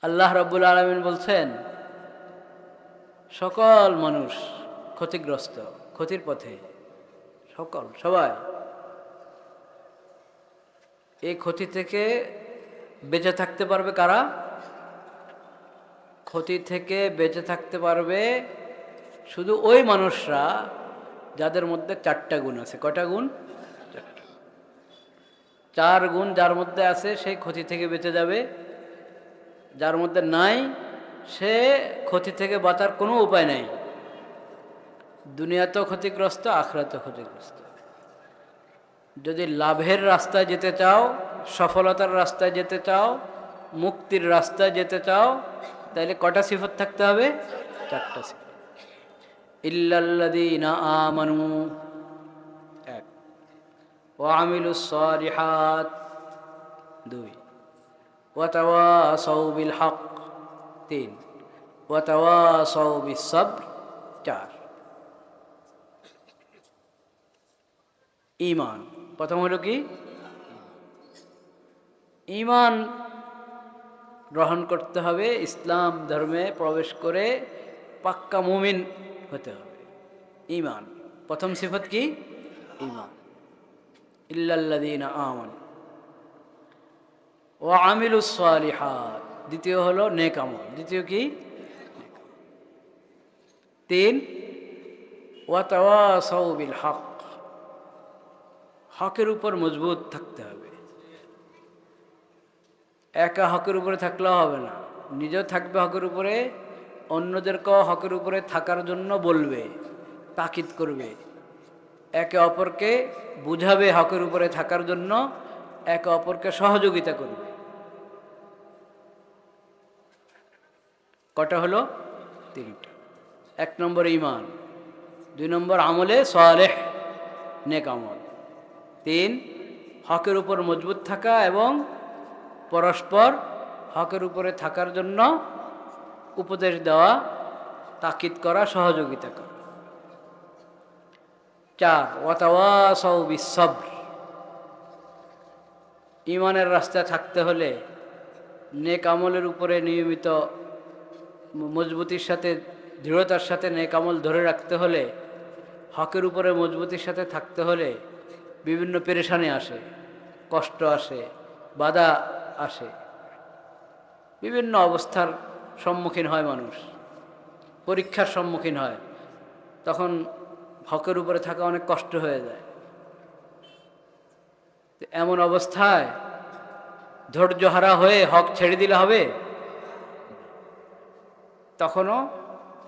আল্লাহ রাব্বুল আলামিন বলছেন, সকল মানুষ ক্ষতিগ্রস্ত, ক্ষতির পথে, সবাই এই ক্ষতি থেকে বেঁচে থাকতে পারবে কারা? ক্ষতি থেকে বেঁচে থাকতে পারবে শুধু ওই মানুষরা যাদের মধ্যে 4টা গুণ আছে। কয়টা গুণ? 4টা। 4 গুণ যার মধ্যে আছে সেই ক্ষতি থেকে বেঁচে যাবে, যার মধ্যে নাই সে ক্ষতি থেকে বাঁচার কোনো উপায় নাই। দুনিয়াতেও ক্ষতিগ্রস্ত, আখিরাতেও ক্ষতিগ্রস্ত। যদি লাভের রাস্তায় যেতে চাও, সফলতার রাস্তায় যেতে চাও, মুক্তির রাস্তায় যেতে চাও, তাহলে কটা সিফত থাকতে হবে? 4টা সিফত। ইল্লাল্লাযীনা আমানু, 1, ওয়া আমিলুস সালিহাত, 2, ওয়া তাওয়াসাউ বিল হক, 3, ওয়া তাওয়াসাউ বিস সাবর, 4। ঈমান প্রথম হলো কি? ঈমান গ্রহণ করতে হবে, ইসলাম ধর্মে প্রবেশ করে পাক্কা মুমিন হতে হবে। ঈমান প্রথম সিফত কি? ঈমান। ইল্লাল্লাযীনা আমানু ওয়া আমিলুস সালিহাত, দ্বিতীয় হলো নেক আমল। দ্বিতীয় কি? 3, ওয়া তাওয়াসাউ বিল হক, হকের উপর মজবুত থাকতে হবে। একা হকের উপরে থাকলেও হবে না, নিজেও থাকবে হকের উপরে, অন্যদেরকেও হকের উপরে থাকার জন্য বলবে, তাকিদ করবে, একে অপরকে বুঝাবে হকের উপরে থাকার জন্য, একে অপরকে সহযোগিতা করবে। কটা হলো? 3টা। 1 নম্বর ঈমান, 2 নম্বর আমলে সালেহ, নেক আমল, 3 হকের উপর মজবুত থাকা এবং পরস্পর হকের উপরে থাকার জন্য উপদেশ দেওয়া, তাকিদ করা, সহযোগিতা করা। 4, ওয়া তাওয়াসাউ বিস সাবর, ঈমানের রাস্তায় থাকতে হলে, নেক আমলের উপরে নিয়মিত মজবুতির সাথে, দৃঢ়তার সাথে নেক আমল ধরে রাখতে হলে, হকের উপরে মজবুতির সাথে থাকতে হলে বিভিন্ন পেরেশানি আসে, কষ্ট আসে, বাধা আসে, বিভিন্ন অবস্থার সম্মুখীন হয় মানুষ, পরীক্ষার সম্মুখীন হয়। তখন হকের উপরে থাকা অনেক কষ্ট হয়ে যায়। এমন অবস্থায় ধৈর্যহারা হয়ে হক ছেড়ে দিলে হবে? তখনও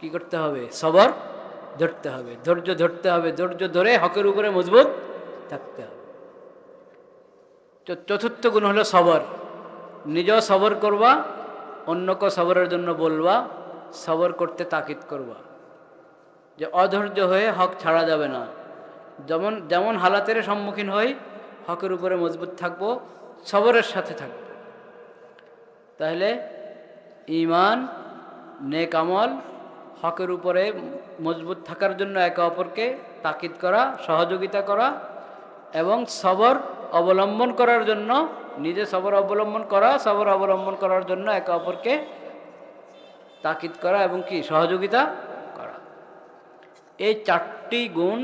কি করতে হবে? সবর ধরতে হবে, ধৈর্য ধরতে হবে, ধৈর্য ধরে হকের উপরে মজবুত থাকতে হবে। চতুর্থ গুণ হলো সবর। নিজেও সবর করবা, অন্যকে সবরের জন্য বলবা, সবর করতে তাকিদ করবা, যে অধৈর্য হয়ে হক ছাড়া যাবে না। যেমন হালাতের সম্মুখীন হই, হকের উপরে মজবুত থাকবো, সবরের সাথে থাকবো। তাহলে ঈমান, নেক আমল, হকের উপরে মজবুত থাকার জন্য একে অপরকে তাকিদ করা, সহযোগিতা করা, এবং সবর অবলম্বন করার জন্য, নিজে সবর অবলম্বন করা, সবর অবলম্বন করার জন্য একে অপরকে তাকিদ করা এবং কি সহযোগিতা করা। এই 4টি গুণ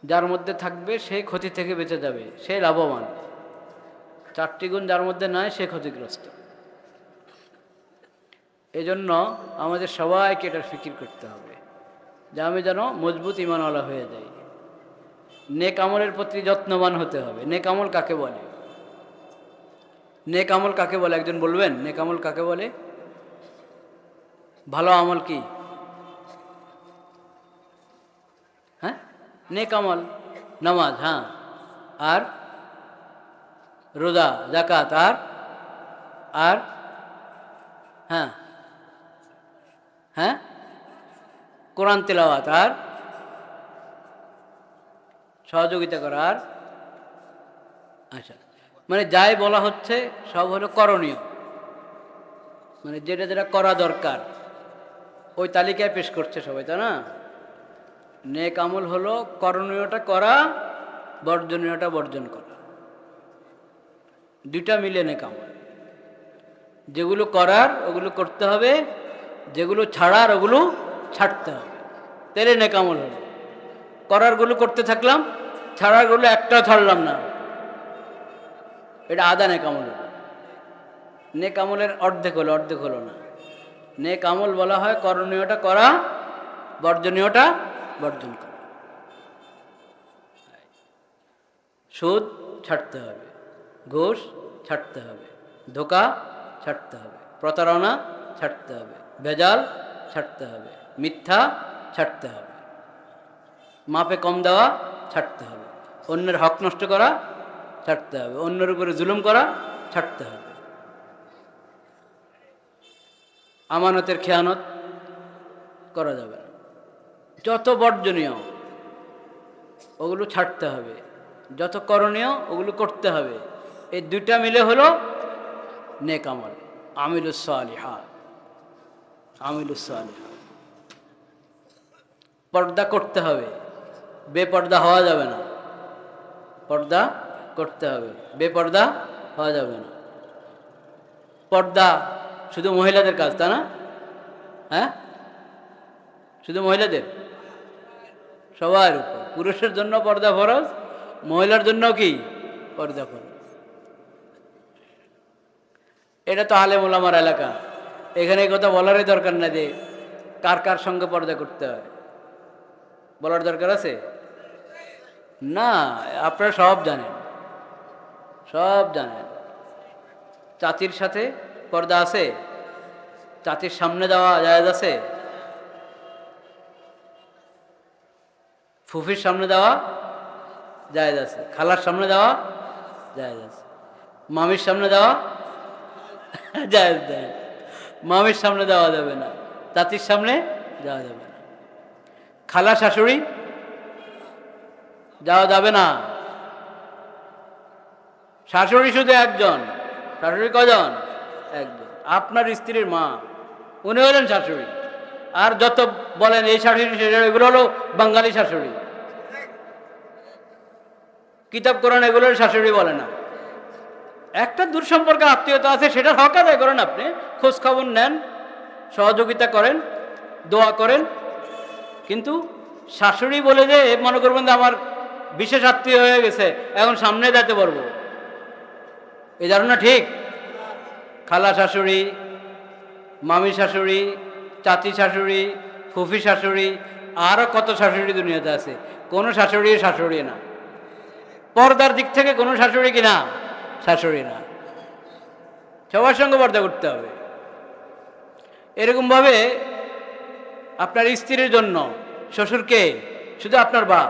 যার মধ্যে থাকবে সে ক্ষতি থেকে বেঁচে যাবে, সে লাভবান। 4টি গুণ যার মধ্যে নাই সে ক্ষতিগ্রস্ত। এজন্য আমাদের সবাইকে এটার ফিকির করতে হবে যে আমি যেন মজবুত ঈমানওয়ালা হয়ে যাই। নেক আমলের প্রতি যত্নবান হতে হবে। নেক আমল কাকে বলে? নেক আমল কাকে বলে? একজন বলবেন নেক আমল কাকে বলে? ভালো আমল কি? হ্যাঁ, নেক আমল নামাজ, হ্যাঁ, আর রোজা, যাকাত, আর হ্যাঁ হ্যাঁ কোরআন তেলাওয়াত, আর সহযোগিতা করা, আর আচ্ছা, মানে যাই বলা হচ্ছে সব হলো করণীয়, মানে যেটা যেটা করা দরকার ওই তালিকায় পেশ করছে সবাই, তাই না? নেক আমল হলো করণীয়টা করা, বর্জনীয়টা বর্জন করা, দুইটা মিলে নেক আমল। যেগুলো করার ওগুলো করতে হবে, যেগুলো ছাড়ার ওগুলো ছাড়তে হবে, তাহলে নেক আমল হলো। করারগুলো করতে থাকলাম, ছাড়ারগুলো একটাও ছাড়লাম না, এটা আধা নেক আমল হলো। নেক আমলের অর্ধেক হলো, অর্ধেক হলো না। নেক আমল বলা হয় করণীয়টা করা, বর্জনীয়টা বর্জন করা। সুদ ছাড়তে হবে, ঘুষ ছাড়তে হবে, ধোঁকা ছাড়তে হবে, প্রতারণা ছাড়তে হবে, ভেজাল ছাড়তে হবে, মিথ্যা ছাড়তে হবে, মাপে কম দেওয়া ছাড়তে হবে, অন্যের হক নষ্ট করা ছাড়তে হবে, অন্যের উপরে জুলুম করা ছাড়তে হবে, আমানতের খেয়ানত করা যাবে না। যত বর্জনীয় ওগুলো ছাড়তে হবে, যত করণীয় ওগুলো করতে হবে। এই দুইটা মিলে হলো নেক আমল, আমিলুস সালিহাত, আমিলুস সালিহাত। পর্দা করতে হবে, বেপর্দা হওয়া যাবে না। পর্দা করতে হবে, বেপর্দা হওয়া যাবে না। পর্দা শুধু মহিলাদের কাজ, তা না? হ্যাঁ, শুধু মহিলাদের? সবার উপর। পুরুষের জন্য পর্দা ফরজ, মহিলার জন্য কি পর্দা ফরজ। এটা তো আলেম ওলামার এলাকা, এখানে এই কথা বলারই দরকার না যে কার কার সঙ্গে পর্দা করতে হয়, বলার দরকার আছে না? আপনারা সব জানেন, সব জানেন। চাচির সাথে পর্দা আছে? চাচির সামনে যাওয়া জায়েজ আছে? ফুফির সামনে যাওয়া জায়েজ আছে, খালার সামনে যাওয়া জায়েজ আছে, মামির সামনে যাওয়া জায়েজ দেয়। মামির সামনে যাওয়া যাবে না, চাচির সামনে যাওয়া যাবে না, খালা শাশুড়ি যাওয়া যাবে না। শাশুড়ি শুধু একজন। শাশুড়ি কজন? একজন। আপনার স্ত্রীর মা, উনি হলেন শাশুড়ি। আর যত বলেন এই শাশুড়ি সে শাশুড়ি, এগুলো হলো বাঙালি শাশুড়ি। কিতাব কোরআন এগুলোর শাশুড়ি বলে না। একটা দূর সম্পর্কে আত্মীয়তা আছে, সেটার হক আদায় করেন, আপনি খোঁজ খবর নেন, সহযোগিতা করেন, দোয়া করেন। কিন্তু শাশুড়ি বলে যে মনে করবেন যে আমার বিশেষ আত্মীয় হয়ে গেছে, এখন সামনে যেতে পারবো, এই ধারণা ঠিক? খালা শাশুড়ি, মামি শাশুড়ি, চাচি শাশুড়ি, ফুফি শাশুড়ি, আরও কত শাশুড়ি দুনিয়াতে আছে। কোনো শাশুড়ি শাশুড়ি না। পর্দার দিক থেকে কোনো শাশুড়ি কি না? শাশুড়ি না। সবার সঙ্গে পর্দা করতে হবে। এরকমভাবে আপনার স্ত্রীর জন্য শ্বশুরকে, শুধু আপনার বাপ,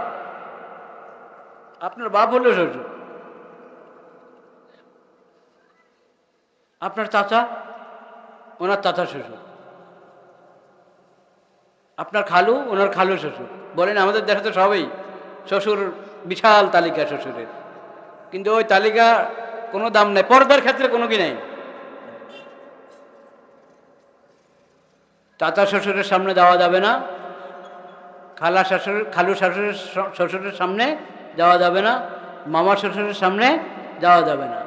আপনার বাপ হলো শ্বশুর, আপনার চাচা, ওনার চাচা শ্বশুর, আপনার খালু, ওনার খালু শ্বশুর। বলেন আমাদের দেশে তো সবই শ্বশুর, বিশাল তালিকা শ্বশুরের, কিন্তু ওই তালিকা কোনো দাম নেই, পর্দার ক্ষেত্রে কোনো কি নেই। চাচা শ্বশুরের সামনে যাওয়া যাবে না, খালা শাশুড়, খালু শাশুড়ের শ্বশুরের সামনে যাওয়া যাবে না, মামা শ্বশুরের সামনে যাওয়া যাবে না,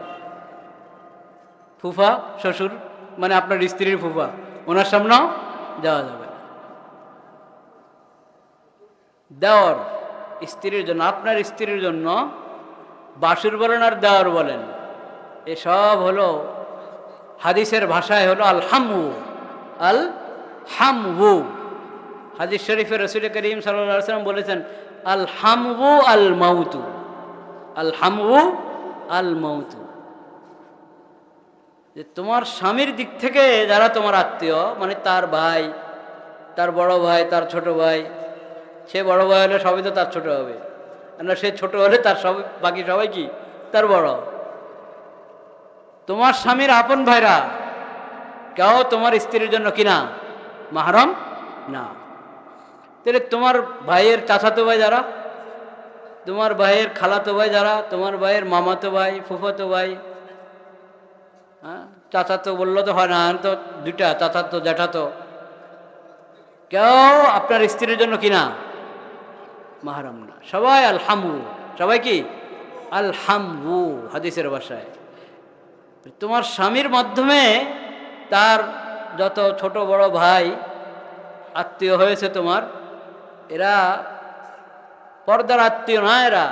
ফুফা শ্বশুর মানে আপনার স্ত্রীর ফুফা, ওনার সামনেও যাওয়া যাবে না। দেওর স্ত্রীর জন্য, আপনার স্ত্রীর জন্য বাসুর বলেন আর দেওর বলেন, এসব হলো হাদিসের ভাষায় হলো আল হামু, আল হামু। হাদিস শরীফে রসুল করিম সাল্লাল্লাহু আলাইহি ওয়াসাল্লাম বলেছেন আল হামু আল মাউতু, আল হামু আল মাউতু। যে তোমার স্বামীর দিক থেকে যারা তোমার আত্মীয়, মানে তার ভাই, তার বড় ভাই, তার ছোট ভাই, সে বড় ভাই হলে সবই তো তার ছোট হবে, না সে ছোট হলে তার সব, বাকি সবাই কি তার বড়। তোমার স্বামীর আপন ভাইরা কেউ তোমার স্ত্রীর জন্য কিনা মাহরম না। তাহলে তোমার ভাইয়ের চাচাতো ভাই যারা, তোমার ভাইয়ের খালাতো ভাই যারা, তোমার ভাইয়ের মামাতো ভাই, ফুফাতো ভাই, হ্যাঁ চাচাতো বললো তো হয় না, তো দুইটা চাচাতো জ্যাঠাতো, কেউ আপনার স্ত্রীর জন্য কিনা মাহরম না। সবাই আল হামু, সবাই কি আল হামু হাদিসের ভাষায়। তোমার স্বামীর মাধ্যমে তার যত ছোট বড় ভাই আত্মীয় হয়েছে তোমার, এরা পর্দার আত্মীয় না,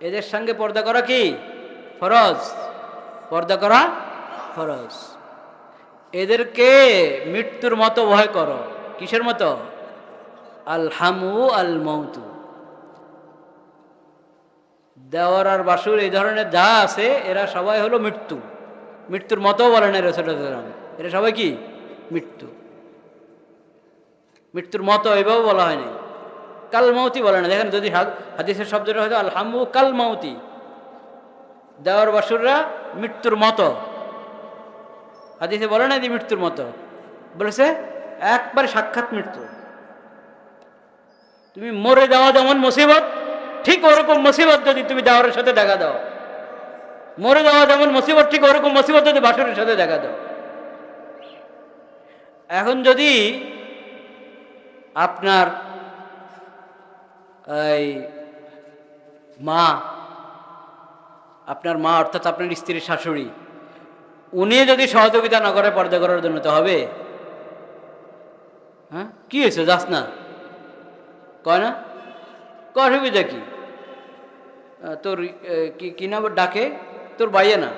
এদের সঙ্গে পর্দা করা কি ফরজ, পর্দা করা ফরজ। এদেরকে মৃত্যুর মতো ভয় করো। কিসের মতো? আল হামু আল মৌতু। দেওয়ার আর বাসুর এই ধরনের যা আছে এরা সবাই হলো মৃত্যু, মৃত্যুর মতো বলেন রাসূলুল্লাহ, এরা সবাই কি মৃত্যু, মৃত্যুর মতো এভাবে বলা হয়নি, কাল মৌতি বলে না। দেখেন যদি হাদিসের শব্দটা হয়তো আল হামু কাল মৌতি, দেওয়ার বাসুররা মৃত্যুর মতো, হাদিসে বলে না যে মৃত্যুর মতো, বলেছে একবারে সাক্ষাৎ মৃত্যু। তুমি মরে যাওয়া যেমন মুসিবত, ঠিক ওরকম মুসিবত যদি তুমি দেওয়ারের সাথে দেখা দাও, মরে যাওয়া যেমন মুসিবত, ঠিক ওরকম মুসিবত যদি বাসুরের সাথে দেখা দাও। এখন যদি আপনার এই মা, আপনার মা অর্থাৎ আপনার স্ত্রীর শাশুড়ি, উনি যদি সহযোগিতা না করে পর্দা করার জন্য, তো হবে? হ্যাঁ, কি হয়েছে যাস না, কয় না, অসুবিধা কি? তোর কি না ডাকে, তোর ভাইয়া না,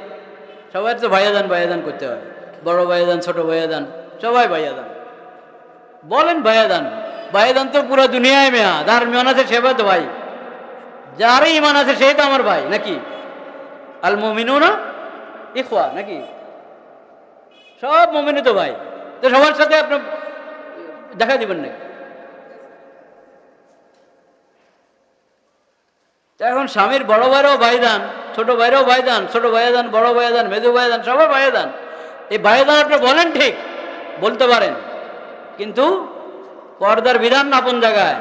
সবাই তো ভাইয়াদান ভাইয়াদান করতে হয়, বড় ভাইয়াদান ছোট ভাইয়াদান সবাই ভাইয়াদান বলেন, ভাইয়াদান ভাইয়াদান তো পুরো দুনিয়ায় মেয়া, যার ইমান আছে সে তো ভাই, যারই ইমান আছে সেই তো আমার ভাই, নাকি? আল মুমিনুনা ইখওয়া, নাকি? সব মুমিনই তো ভাই, তো সবার সাথে আপনি দেখা দিবেন নাকি? এখন স্বামীর বড় ভাইরাও ভাইদান, ছোট ভাইরাও ভাইদান, ছোট ভাইয়াদান, বড় ভাইয়াদান, মেজু ভাইয়াদান, সবাই ভাইয়াদান। এই ভাইয়াদান আপনি বলেন, ঠিক বলতে পারেন, কিন্তু পর্দার বিধান না আপন জায়গায়।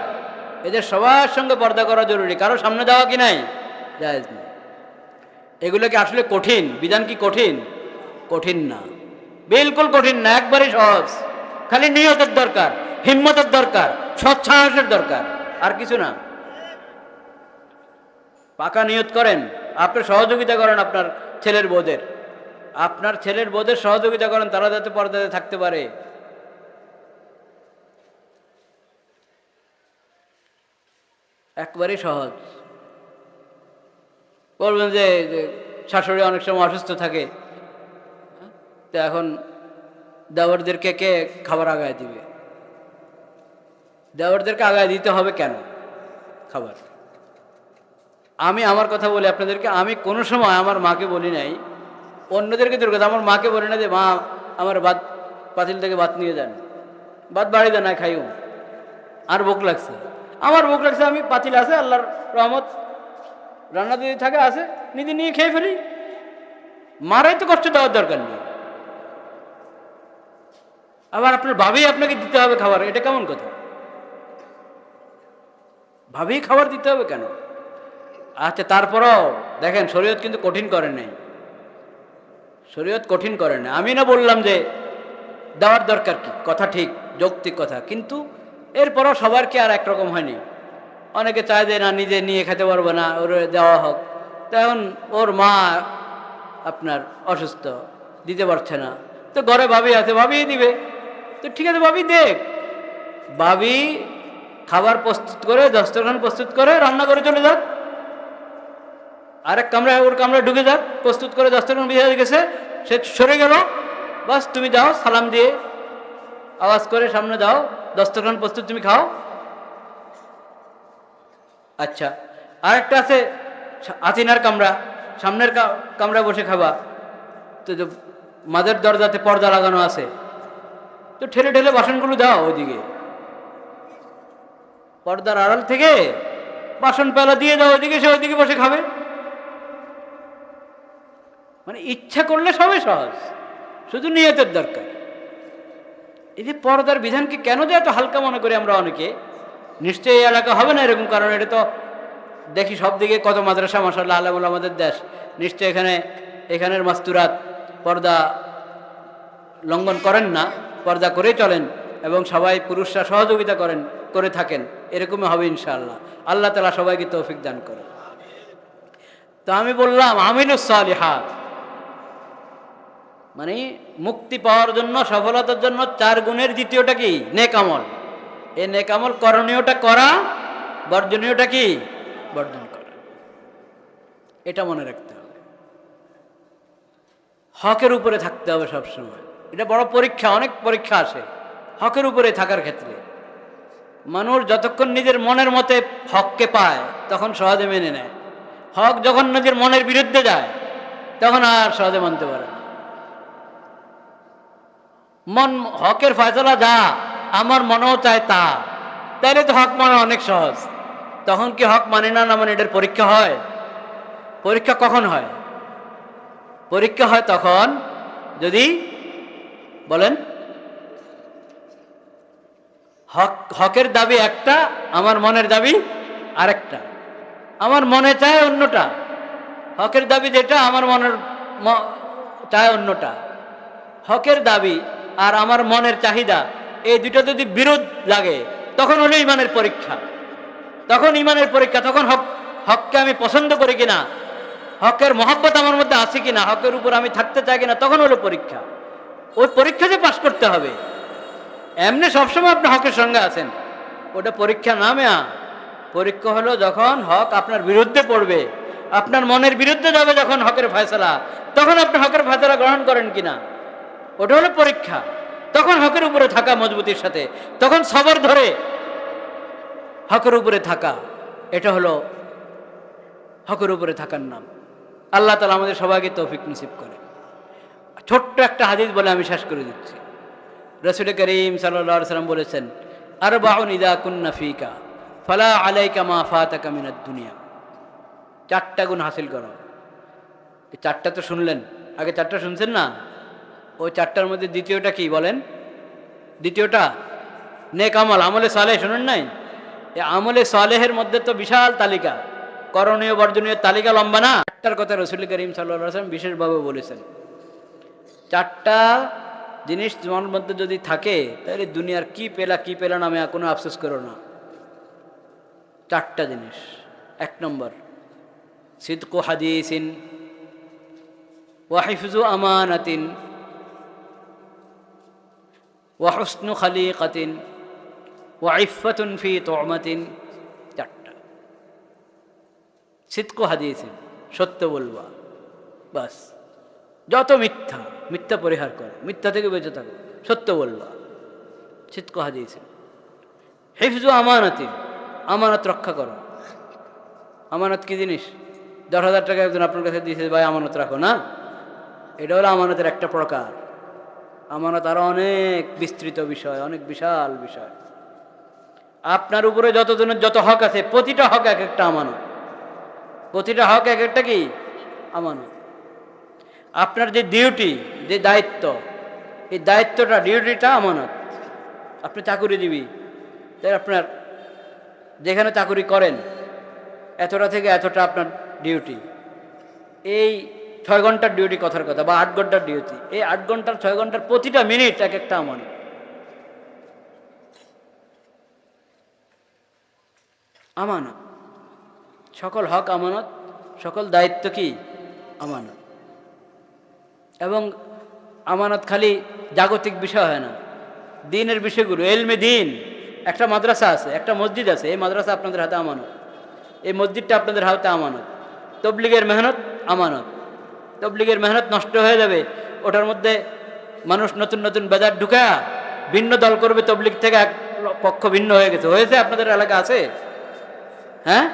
এদের সবার সঙ্গে পর্দা করা জরুরি, কারো সামনে দেওয়া কি নাই জায়েজ নেই। এগুলো কি আসলে কঠিন? বিধান কি কঠিন? কঠিন না, বিলকুল কঠিন না, একবারই সহজ। খালি নিয়তের দরকার, হিম্মতের দরকার, সৎসাহসের দরকার, আর কিছু না। পাকা নিয়ত করেন, আপনি সহযোগিতা করেন আপনার ছেলের বউদের, আপনার ছেলের বউদের সহযোগিতা করেন, তারা যাতে পর্দাতে থাকতে পারে। একবারই সহজ। বলবেন যে শাশুড়ি অনেক সময় অসুস্থ থাকে, তো এখন দেওরদেরকে কে খাবার আগায় দিবে? দেওরদেরকে আগায় দিতে হবে কেন খাবার? আমি আমার কথা বলি আপনাদেরকে, আমি কোনো সময় আমার মাকে বলি নাই, অন্যদেরকে দূর কথা, আমার মাকে বলি না যে মা আমার ভাত পাতিল থেকে ভাত নিয়ে যান, ভাত বাড়ি দেন, না খাইও, আর ভোক লাগছে, আমার ভোক লাগছে, আমি পাতিল আছে আল্লাহর রহমত, রান্না যদি থাকে আছে, নিজে নিয়ে খেয়ে ফেলি, মারাই তো কষ্ট দেওয়ার দরকার নেই। আবার আপনার ভাবেই আপনাকে দিতে হবে খাবার, এটা কেমন কথা? ভাবেই খাবার দিতে হবে কেন? আচ্ছা, তারপরও দেখেন শরীয়ত কিন্তু কঠিন করে নাই, শরীয়ত কঠিন করে না। আমি না বললাম যে দেওয়ার দরকার কি, কথা ঠিক, যৌক্তিক কথা, কিন্তু এরপরও সবার কি আর একরকম হয়নি। অনেকে চায় যে না, নিজে নিয়ে খেতে পারবো না, ওর দেওয়া হোক। তখন ওর মা আপনার অসুস্থ, দিতে পারছে না, তো ঘরে ভাবি আছে, ভাবিই দিবে, তো ঠিক আছে ভাবি দেখ, ভাবি খাবার প্রস্তুত করে, দস্তরখান প্রস্তুত করে রান্না করে চলে যাক, আরেক কামরায় ওর কামরায় ঢুকে যাক, প্রস্তুত করে দস্তরখান বিছিয়ে গেছে, সে সরে গেল, বাস তুমি যাও সালাম দিয়ে আওয়াজ করে সামনে যাও, দস্তরখান প্রস্তুত, তুমি খাও। আচ্ছা, আরেকটা আছে আচিনার কামরা, সামনের কামরায় বসে খাবা, তো মাঝের দরজাতে পর্দা লাগানো আছে, তো ঠেলে ঠেলে বাসনগুলো দাও ওইদিকে, পর্দার আড়াল থেকে বাসন পেলা দিয়ে দাও ওইদিকে, সে ওইদিকে বসে খাবে। মানে ইচ্ছা করলে সবই সহজ, শুধু নিয়তের দরকার। এই যে পর্দার বিধানকে কেন যে এত হালকা মনে করি আমরা অনেকে, নিশ্চয়ই এই এলাকা হবে না এরকম, কারণ এটা তো দেখি সব দিকে কত মাদ্রাসা, মাশাআল্লাহ, আলেমুল আমাদের দেশ, নিশ্চয় এখানের মাস্তুরাত পর্দা লঙ্ঘন করেন না, পর্দা করে চলেন, এবং সবাই পুরুষরা সহযোগিতা করে থাকেন, এরকমই হবে ইনশাআল্লাহ। আল্লাহ তাআলা সবাইকে তৌফিক দান করেন। তো আমি বললাম আমিলুস সালিহাত, মানে মুক্তি পাওয়ার জন্য, সফলতার জন্য 4 গুণের দ্বিতীয়টা কি? নেক আমল। এই নেক আমল করণীয়টা করা, বর্জনীয়টা কি? বর্জন করা। এটা মনে রাখতে হবে। হকের উপরে থাকতে হবে সবসময়। এটা বড় পরীক্ষা, অনেক পরীক্ষা আসে হকের উপরে থাকার ক্ষেত্রে। মানুষ যতক্ষণ নিজের মনের মতে হককে পায় তখন সহজে মেনে নেয়। হক যখন নিজের মনের বিরুদ্ধে যায় তখন আর সহজে মানতে পারে না। মন হকের ফয়সালা যা আমার মনেও চায় তা, তাইলে তো হক মানা অনেক সহজ। তখন কি হক মানে না, না মানে এটার পরীক্ষা হয়? পরীক্ষা কখন হয়? পরীক্ষা হয় তখন যদি বলেন হকের দাবি একটা, আমার মনের দাবি আরেকটা। আমার মনে চায় অন্যটা, হকের দাবি যেটা আমার মনের চায় অন্যটা। হকের দাবি আর আমার মনের চাহিদা এই দুটো যদি বিরোধ লাগে তখন হলো ইমানের পরীক্ষা। তখন ইমানের পরীক্ষা, তখন হককে আমি পছন্দ করি কিনা, হকের মহব্বত আমার মধ্যে আছে কিনা, হকের উপর আমি থাকতে চাই কিনা, তখন হলো পরীক্ষা। ওই পরীক্ষাতে পাশ করতে হবে। এমনি সবসময় আপনি হকের সঙ্গে আছেন, ওটা পরীক্ষা না মেয়া। পরীক্ষা হলো যখন হক আপনার বিরুদ্ধে পড়বে, আপনার মনের বিরুদ্ধে যাবে যখন হকের ফয়সালা, তখন আপনি হকের ফয়সালা গ্রহণ করেন কিনা, ওটা হলো পরীক্ষা। তখন হকের উপরে থাকা মজবুতির সাথে, তখন সবর ধরে হকের উপরে থাকা, এটা হলো হকের উপরে থাকার নাম। আল্লাহ তাআলা আমাদের সবাইকে তৌফিক নসিব করে। ছোট্ট একটা হাদিস বলে আমি শেষ করে দিচ্ছি। রাসূল করিম সাল্লাল্লাহু আলাইহি ওয়াসাল্লাম বলেছেন, আরবাউন ইযা কুন্না ফীকা ফালা আলাইকা মা ফাতাকা মিনাদ দুনিয়া। 4টা গুণ হাসিল করো। এই 4টা তো শুনলেন, আগে 4টা শুনছেন না? ওই 4টার মধ্যে দ্বিতীয়টা কি বলেন? দ্বিতীয়টা নেক আমল, আমলে সালেহ। শুনেন নাই? এই আমলে সালেহের মধ্যে তো বিশাল তালিকা, করণীয় বর্জনীয় তালিকা লম্বা না? 4টার কথা রাসূল করিম সাল্লাল্লাহু আলাইহি ওয়াসাল্লাম বিশেষভাবে বলেছেন। 4টা জিনিস তোমার মধ্যে যদি থাকে তাহলে দুনিয়ার কি পেলা নামে কোনো আফসোস করো না। 4টা জিনিস। 1 নম্বর সিদকু হাদিসিন ওয়া হিফজু আমানাতিন ওয়া হুসনু খালিকাতিন ওয়া ইফফাতুন ফি তু'মাতিন। 4টা। সিদকু হাদিসিন, সত্য বলবা, বাস। যত মিথ্যা পরিহার করো, মিথ্যা থেকে বেঁচে থাকো, সত্য বলবা, সিদকু হাদিসিন। হিফজু আমানাতিন, আমানত রক্ষা করো। আমানত কি জিনিস? 10,000 টাকা একজন আপনার কাছে দিয়েছে, ভাই আমানত রাখো না, এটা হলো আমানতের একটা প্রকার। আমানত আরো অনেক বিস্তৃত বিষয়, অনেক বিশাল বিষয়। আপনার উপরে যতজনের যত হক আছে, প্রতিটা হক এক একটা আমানত। প্রতিটা হক এক একটা কি? আমানত। আপনার যে ডিউটি, যে দায়িত্ব, এই দায়িত্বটা, ডিউটিটা আমানত। আপনি চাকুরিজীবী, তাই আপনার যেখানে চাকুরি করেন এতটা থেকে এতটা আপনার ডিউটি। এই 6 ঘন্টার ডিউটি কথার কথা, বা 8 ঘন্টার ডিউটি। এই 8 ঘন্টার 6 ঘন্টার প্রতিটা মিনিট এক একটা আমানত। আমানত, সকল হক আমানত, সকল দায়িত্ব কি? আমানত। এবং আমানত খালি জাগতিক বিষয় হয় না, দিনের বিষয়গুলো, এলমে দিন। একটা মাদ্রাসা আছে, একটা মসজিদ আছে, এই মাদ্রাসা আপনাদের হাতে আমানত, এই মসজিদটা আপনাদের হাতে আমানত। তবলিগের মেহনত আমানত। তবলিগের মেহনত নষ্ট হয়ে যাবে, ওটার মধ্যে মানুষ নতুন নতুন বেদাত ঢুকা ভিন্ন দল করবে, তবলিগ থেকে এক পক্ষ ভিন্ন হয়ে গেছে। হয়েছে আপনাদের এলাকা আছে? হ্যাঁ,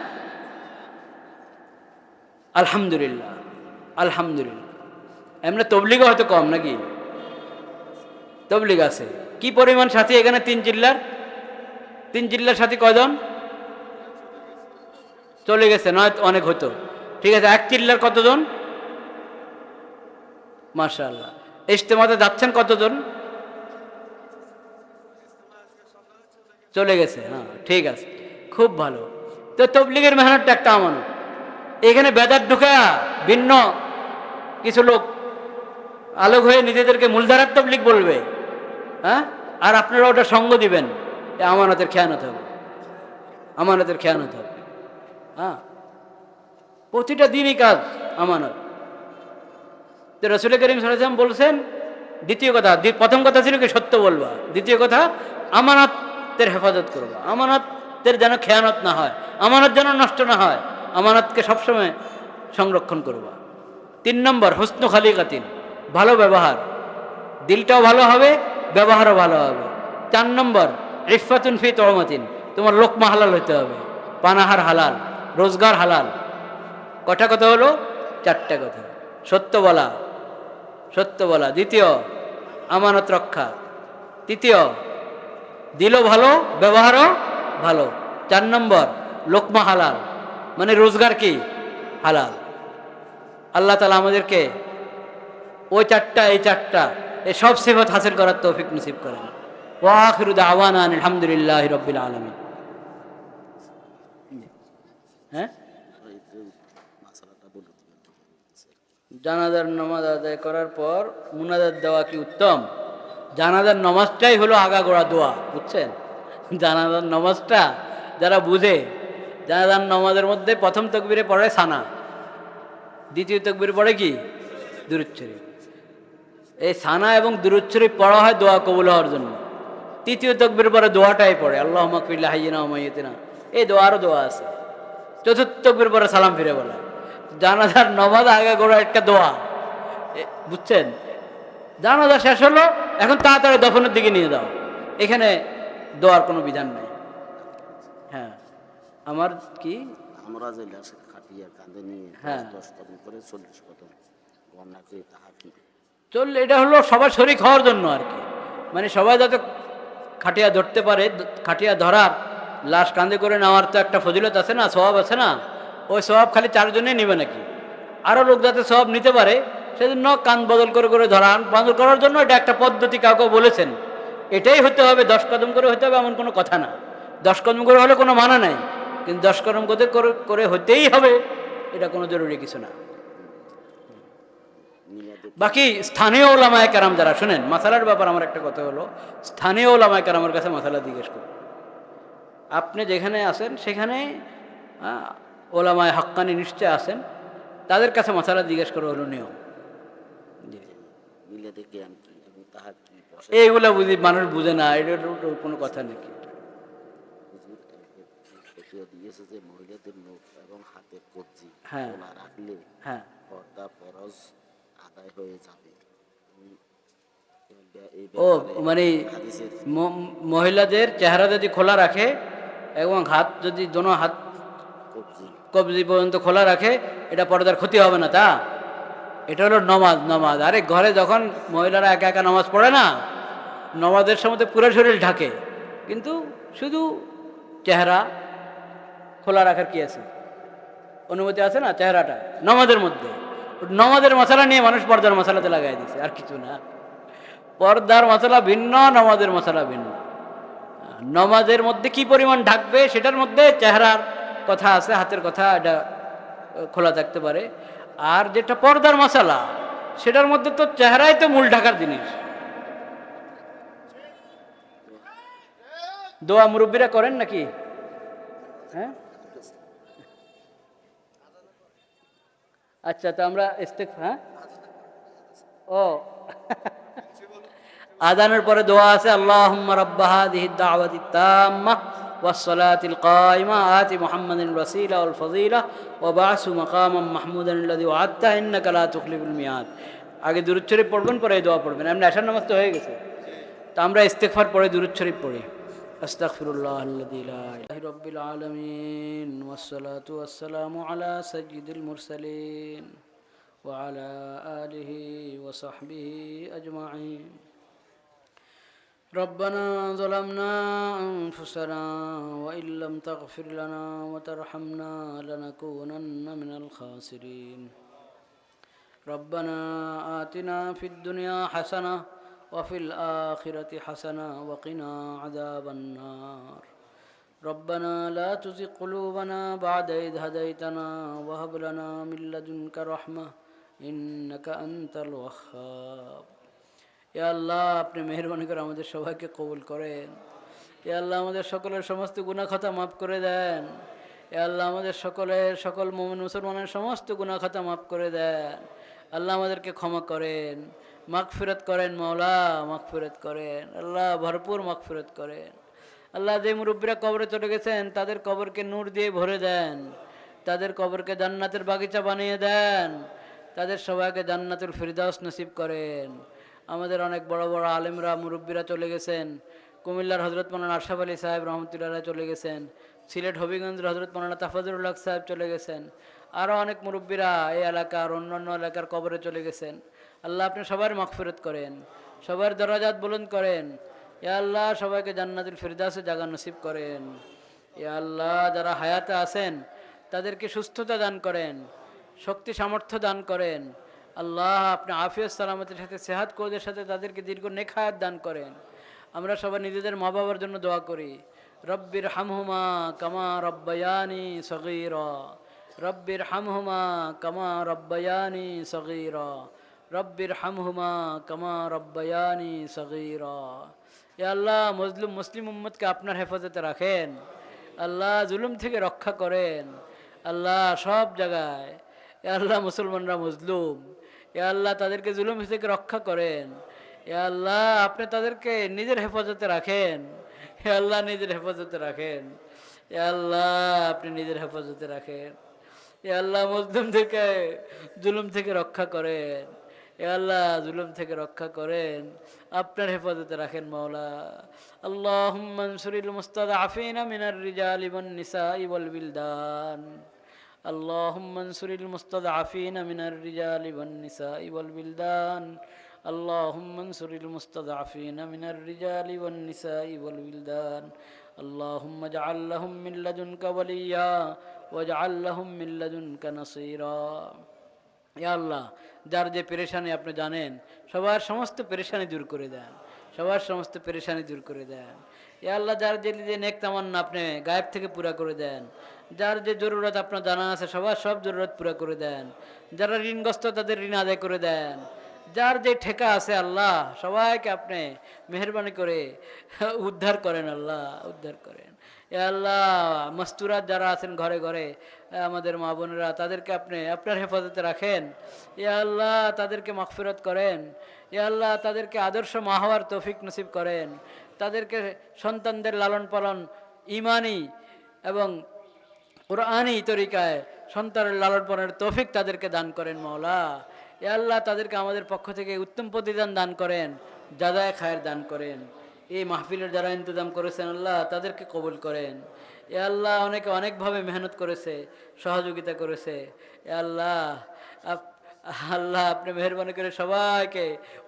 আলহামদুলিল্লাহ, আলহামদুলিল্লাহ। এমনি তবলিগও হয়তো কম নাকি? তবলিগ আছে কি পরিমাণ সাথী এখানে? 3 জিল্লার সাথী কয়জন চলে গেছে? নয় অনেক হতো, ঠিক আছে। 1 জিল্লার কতজন? মাশাআল্লাহ। ইজতেমাতে যাচ্ছেন কতজন? চলে গেছে, হ্যাঁ ঠিক আছে, খুব ভালো। তো তবলিগের মেহনতটা একটা আমানত। এখানে বেদাত ঢুকা ভিন্ন কিছু লোক আলোক হয়ে নিজেদেরকে মূলধারার তবলিগ বলবে, হ্যাঁ, আর আপনারা ওটা সঙ্গ দিবেন, আমানতের খেয়ানত হবে, আমানতের খেয়ানত হবে। হ্যাঁ, প্রতিটা দিনই কাজ আমানত। তো রাসূল করিম সাল্লাল্লাহু আলাইহি ওয়াসাল্লাম বলছেন দ্বিতীয় কথা, প্রথম কথা ছিল কি সত্য বলবা, দ্বিতীয় কথা আমানতের হেফাজত করবা, আমানতের যেন খেয়ানত না হয়, আমানত যেন নষ্ট না হয়, আমানতকে সবসময় সংরক্ষণ করবা। 3 নম্বর হুসনু খালিকাতিন, ভালো ব্যবহার, দিলটাও ভালো হবে, ব্যবহারও ভালো হবে। 4 নম্বর ইফাতুন ফি তওমাতিন, তোমার লোকমা হালাল হইতে হবে, পানাহার হালাল, রোজগার হালাল। কটা কথা হলো? 4টা কথা। সত্য বলা, সত্য বলা। দ্বিতীয় আমানত রক্ষা। তৃতীয় দিলও ভালো, ব্যবহারও ভালো। 4 নম্বর লোকমা হালাল, মানে রোজগার কি হালাল। আল্লাহ তাআলা আমাদেরকে ওই 4টা, এই 4টা, এই সব সিফত হাসিল করার তৌফিক নসিব করেন। ওয়া আখিরু দাওয়ানা আলহামদুলিল্লাহি রাব্বিল আলামিন। হ্যাঁ, জানাজার নামাজ আদায় করার পর মুনাজাত দেওয়া কি উত্তম? জানাজার নামাজটাই হলো আগাগোড়া দোয়া, বুঝছেন? জানাজার নামাজটা যারা বুঝে, জানাজার নামাজের মধ্যে প্রথম তাকবীরে পড়ে সানা, দ্বিতীয় তাকবীরে পড়ে কি দুরূদ শরীফ। এই সানা এবং দুরূদ শরীফ পড়া হয় দোয়া কবুল হওয়ার জন্য। তৃতীয় তাকবীর পরে দোয়াটাই পড়ে আল্লাহুম্মা গফির লি হাইয়িনা ওয়া মাইয়িতিনা, এই দোয়ারও দোয়া আছে। চতুর্থ তাকবীর পরে সালাম ফিরে বলা। জানাজার নামাজ আগাগোড়া একটা দোয়া, বুঝছেন? জানাজা শেষ হলো, এখন তাড়াতাড়ি দফনের দিকে নিয়ে যাও, এখানে দোয়ার কোনো বিধান নেই। হ্যাঁ, আমার কি আমরা যে লাশ খাটিয়া কাঁধে নিয়ে হ্যাঁ 10 কদম করে 40 কদম গণনা করে তাহার চললে, এটা হলো সবার শরীক হওয়ার জন্য আর কি, মানে সবাই যাতে খাটিয়া ধরতে পারে। খাটিয়া ধরার, লাশ কাঁধে করে নেওয়ার তো একটা ফজিলত আছে না, স্বভাব আছে না। ওই স্বভাব খালি 4 জনেই নেবে নাকি? আরও লোক যাতে স্বভাব নিতে পারে সেজন্য কান বদল করে করে ধরান বদল করার জন্য এটা একটা পদ্ধতি কাউকে বলেছেন। এটাই হতে হবে, 10 কদম করে হতে হবে এমন কোনো কথা না। 10 কদম করে হলে কোনো মানা নাই, কিন্তু 10 কদম করে হতেই হবে এটা কোনো জরুরি কিছু না। বাকি স্থানীয় ওলামায়ে কেরাম যারা, শুনেন মাসালার ব্যাপার আমার একটা কথা হলো, স্থানীয় ওলামায়ে কেরামের কাছে মাসালা জিজ্ঞেস করুন। আপনি যেখানে আছেন সেখানে ওলামায়ে হাক্কানি নিশ্চয় আছেন, তাদের কাছে মাসালা জিজ্ঞেস করা হলো নিয়ম। এইগুলা বুঝি মানুষ বুঝে না, এটা কোনো কথা নাকি? দিয়েছে যে মহিলাদের মুখ এবং হাতের কবজি হ্যাঁ খোলা রাখলে হ্যাঁ পর্দা ফরজ আদায় হয়ে যাবে। ও মানে মহিলাদের চেহারা যদি খোলা রাখে এবং হাত যদি দোনো হাত কবজি পর্যন্ত খোলা রাখে, এটা পর্দার ক্ষতি হবে না, তা এটা হলো নমাজ। নমাজ, আরে ঘরে যখন মহিলারা একা একা নামাজ পড়ে না, নমাজের সময় তো পুরো শরীর ঢাকে, কিন্তু শুধু চেহারা খোলা রাখার কি আছে, অনুমতি আছে না চেহারাটা নমাজের মধ্যে? নমাজের মশালা নিয়ে মানুষ পর্দার মশালাতে লাগাই দিছে, আর কিছু না। পর্দার মশালা ভিন্ন, নমাজের মশালা ভিন্ন। নমাজের মধ্যে কি পরিমাণ ঢাকবে সেটার মধ্যে চেহারার কথা আছে, হাতের কথা, এটা খোলা থাকতে পারে। আর যেটা পর্দার মশালা, সেটার মধ্যে তো চেহারাই তো মূল ঢাকার জিনিস। দোয়া মুরব্বীরা করেন নাকি? হ্যাঁ, আচ্ছা, তো আমরা হ্যাঁ, ও আযানের পরে দোয়া আছে, আল্লাহুম্মা রাব্বা হাযিহিদ দাওয়াতিত তাম্মাহ ওয়াস সালাতিল কায়িমা আতি মুহাম্মাদিন ওয়াসিলা ওয়াল ফাযিলা ওয়া বা'সু মাকামান মাহমুদান আল্লাযী ওয়া'আদতা ইন্নাকা লা তুখলিফুল মিয়াদ। আগে দুরূদ শরীফ পড়বেন, পরে এই দোয়া পড়বেন। এমনি আশার নামাজ তো হয়ে গেছে, তো আমরা ইস্তিগফার পড়ে দুরূদ শরীফ পড়ি। আস্তাগফিরুল্লাহাল্লাযী লা ইলাহা রাব্বিল আলামিন ওয়াস সালাতু ওয়াস সালামু আলা সাইয়্যিদিল মুরসালিন ওয়া আলা আলিহি ওয়া সাহবিহি আজমাইন। ربنا ظلمنا أنفسنا وإن لم تغفر لنا وترحمنا لنكونن من الخاسرين. ربنا آتنا في الدنيا حسنة وفي الآخرة حسنة وقنا عذاب النار. ربنا لا تزغ قلوبنا بعد إذ هديتنا وهب لنا من لدنك رحمة إنك أنت الوهاب. ইয়া আল্লাহ, আপনি মেহেরবানি করে আমাদের সবাইকে কবুল করেন। ইয়া আল্লাহ, আমাদের সকলের সমস্ত গুনাহ খাতা মাফ করে দেন। ইয়া আল্লাহ, আমাদের সকল মুমিন মুসলমানের সমস্ত গুনাহ খাতা মাফ করে দেন। আল্লাহ, আমাদেরকে ক্ষমা করেন। মাগফিরাত করেন মাওলা, মাগফিরাত করেন আল্লাহ, ভরপুর মাগফিরাত করেন আল্লাহ। যে মুরব্বীরা কবরে চলে গেছেন তাদের কবরকে নূর দিয়ে ভরে দেন, তাদের কবরকে জান্নাতের বাগিচা বানিয়ে দেন, তাদের সবাইকে জান্নাতুল ফিরদাউস নসিব করেন। আমাদের অনেক বড় বড় আলেমরা মুরব্বীরা চলে গেছেন। কুমিল্লার হজরত মৌলানা আশরাফ আলী সাহেব রহমতুল্লাহ চলে গেছেন। সিলেট হবিগঞ্জের হজরত মৌলানা তাফাজুল হক সাহেব চলে গেছেন। আরও অনেক মুরব্বীরা এই এলাকার অন্যান্য এলাকার কবরে চলে গেছেন। আল্লাহ আপনি সবার মাগফিরাত করেন, সবার দরাজাত বুলন্দ করেন। ইয়া আল্লাহ সবাইকে জান্নাতুল ফিরদাউসে জায়গা নসিব করেন। ইয়া আল্লাহ যারা হায়াতে আছেন তাদেরকে সুস্থতা দান করেন, শক্তি সামর্থ্য দান করেন। আল্লাহ আপনি আফিয়ত সালামতের সাথে সেহাত কোদের সাথে তাদেরকে দীর্ঘ নেক হায়াত দান করেন। আমরা সবাই নিজেদের মা বাবার জন্য দোয়া করি। রব্বির হামহুমা কামা রব্বায়ানি সগীরা, রব্বির হামহুমা কামা রব্বায়ানি সগীরা, রব্বির হামহুমা কামা রব্বায়ানি সগীরা। ইয়া আল্লাহ মুসলিম উম্মতকে আপনার হেফাজতে রাখেন আল্লাহ, জুলুম থেকে রক্ষা করেন আল্লাহ সব জায়গায়। ইয়া আল্লাহ মুসলমানরা মজলুম, ইয়া আল্লাহ তাদেরকে জুলুম থেকে রক্ষা করেন। ইয়া আল্লাহ আপনি তাদেরকে নিজের হেফাজতে রাখেন, ইয়া আল্লাহ নিজের হেফাজতে রাখেন। ইয়া আল্লাহ আপনি নিজের হেফাজতে রাখেন। ইয়া আল্লাহ মজলুমদেরকে জুলুম থেকে রক্ষা করেন। ইয়া আল্লাহ জুলুম থেকে রক্ষা করেন, আপনার হেফাজতে রাখেন মাওলা। আল্লাহুম্মা আনসুরিল মুস্তাদআফিনা মিনার রিজালি ওয়ান নিসাই ওয়াল বিলদান। اللهم انصر المستضعفين من الرجال والنساء والولدان. اللهم انصر المستضعفين من الرجال والنساء والولدان. اللهم اجعل لهم من لدنك وليا واجعل لهم من لدنك نصيرا. ইয়া আল্লাহ যার যে পেরেশানি আপনি জানেন, সবার সমস্ত পেরেশানি দূর করে দেন, সবার সমস্ত পেরেশানি দূর করে দেন। ইয়া আল্লাহ যার যে নেক তামান্না আপনি গায়েব থেকে পুরা করে দেন, যার যে জরুরত আপনার জানা আছে সবার সব জরুরত পুরা করে দেন। যারা ঋণগ্রস্ত তাদের ঋণ আদায় করে দেন। যার যে ঠেকা আছে আল্লাহ সবাইকে আপনি মেহেরবানি করে উদ্ধার করেন আল্লাহ, উদ্ধার করেন। এ আল্লাহ মস্তুরাত যারা আছেন ঘরে ঘরে আমাদের মা বোনেরা, তাদেরকে আপনি আপনার হেফাজতে রাখেন। এ আল্লাহ তাদেরকে মাগফিরাত করেন। এ আল্লাহ তাদেরকে আদর্শ মা হওয়ার তৌফিক নসিব করেন। তাদেরকে সন্তানদের লালন পালন ঈমানি এবং কুরআনী তরিকায় সন্তানের লালন পালনের তৌফিক তাদেরকে দান করেন মাওলা। এ আল্লাহ তাদেরকে আমাদের পক্ষ থেকে উত্তম প্রতিদান দান করেন, জাযায়ে খায়ের দান করেন। এই মাহফিলের যারা ইন্তজাম করেছেন আল্লাহ তাদেরকে কবুল করেন। এ আল্লাহ অনেকে অনেকভাবে মেহনত করেছে, সহযোগিতা করেছে। এ আল্লাহ আল্লাহ আপনি মেহেরবানি করে সবাইকে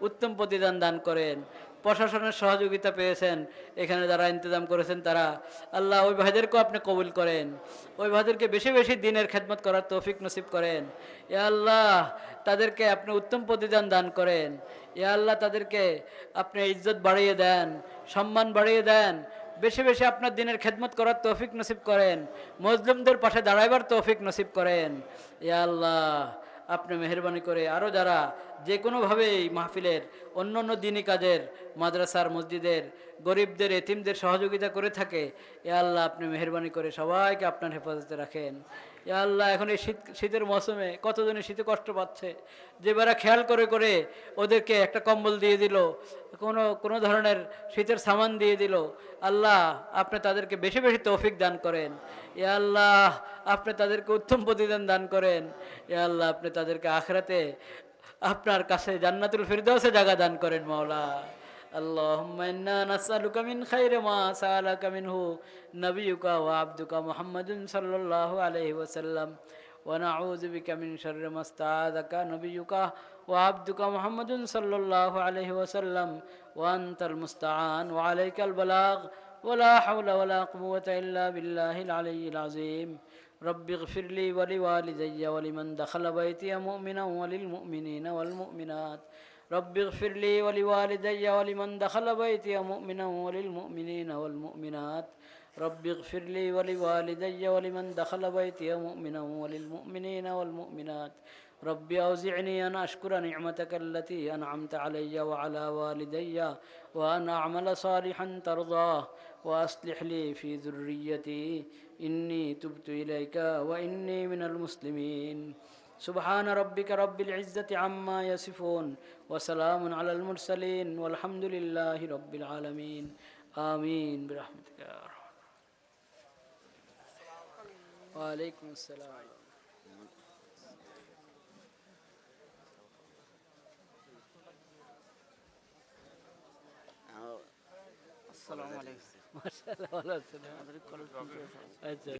উত্তম প্রতিদান দান করেন। প্রশাসনের সহযোগিতা পেয়েছেন এখানে যারা ইন্তজাম করেছেন তারা, আল্লাহ ওই ভাইদেরকেও আপনি কবুল করেন। ওই ভাইদেরকে বেশি বেশি দিনের খেদমত করার তৌফিক নসিব করেন। ইয়া আল্লাহ তাদেরকে আপনি উত্তম প্রতিদান দান করেন। ইয়া আল্লাহ তাদেরকে আপনি ইজ্জত বাড়িয়ে দেন, সম্মান বাড়িয়ে দেন। বেশি বেশি আপনার দিনের খেদমত করার তৌফিক নসিব করেন, মজলুমদের পাশে দাঁড়াইবার তৌফিক নসিব করেন। ইয়া আল্লাহ আপনি মেহেরবানি করে আরও যারা যে কোনোভাবে এই মাহফিলের অন্য অন্য দিনী কাজের মাদ্রাসার মসজিদের গরিবদের এতিমদের সহযোগিতা করে থাকে, এ আল্লাহ আপনি মেহেরবানি করে সবাইকে আপনার হেফাজতে রাখেন। এ আল্লাহ এখন এই শীতের মৌসুমে কতজনে শীতে কষ্ট পাচ্ছে, যে বেড়া খেয়াল করে করে ওদেরকে একটা কম্বল দিয়ে দিল, কোনো ধরনের শীতের সামান দিয়ে দিল, আল্লাহ আপনি তাদেরকে বেশি বেশি তৌফিক দান করেন। এ আল্লাহ আপনি তাদেরকে উত্তম প্রতিদান দান করেন। এ আল্লাহ আপনি তাদেরকে আখিরাতে আপনার কাছে জান্নাতুল ফিরদাউসে জায়গা দান করেন মাওলা। اللهم إنا نسألك من خير ما سألك منه نبيك وعبدك محمد صلى الله عليه وسلم ونعوذ بك من شر ما استعاذك نبيك وعبدك محمد صلى الله عليه وسلم وأنت المستعان وعليك البلاغ ولا حول ولا قوة إلا بالله العلي العظيم. رب اغفر لي ولوالدي ولمن دخل بيتي مؤمنا وللمؤمنين والمؤمنات. رب اغفر لي ولوالدي ولمن دخل بيتي مؤمنا وللمؤمنين والمؤمنات. رب اغفر لي ولوالدي ولمن دخل بيتي مؤمنا وللمؤمنين والمؤمنات. رب أوزعني أن أشكر نعمتك التي أنعمت علي وعلى والدي وأن أعمل صالحا ترضاه وأصلح لي في ذريتي إني تبت إليك وإني من المسلمين. সুবহান রাব্বিকা রাব্বিল ইজ্জাতি আম্মা ইয়াসিফুন ওয়া সালামুন আলাল মুরসালিন ওয়ালহামদুলিল্লাহি রাব্বিল আলামিন আমিন বিরহমাতিকা ইয়া আরহাম। ওয়া আলাইকুম আসসালাম। আসসালামু আলাইকুম। মাশাআল্লাহ, ভালো আছেন? আচ্ছা।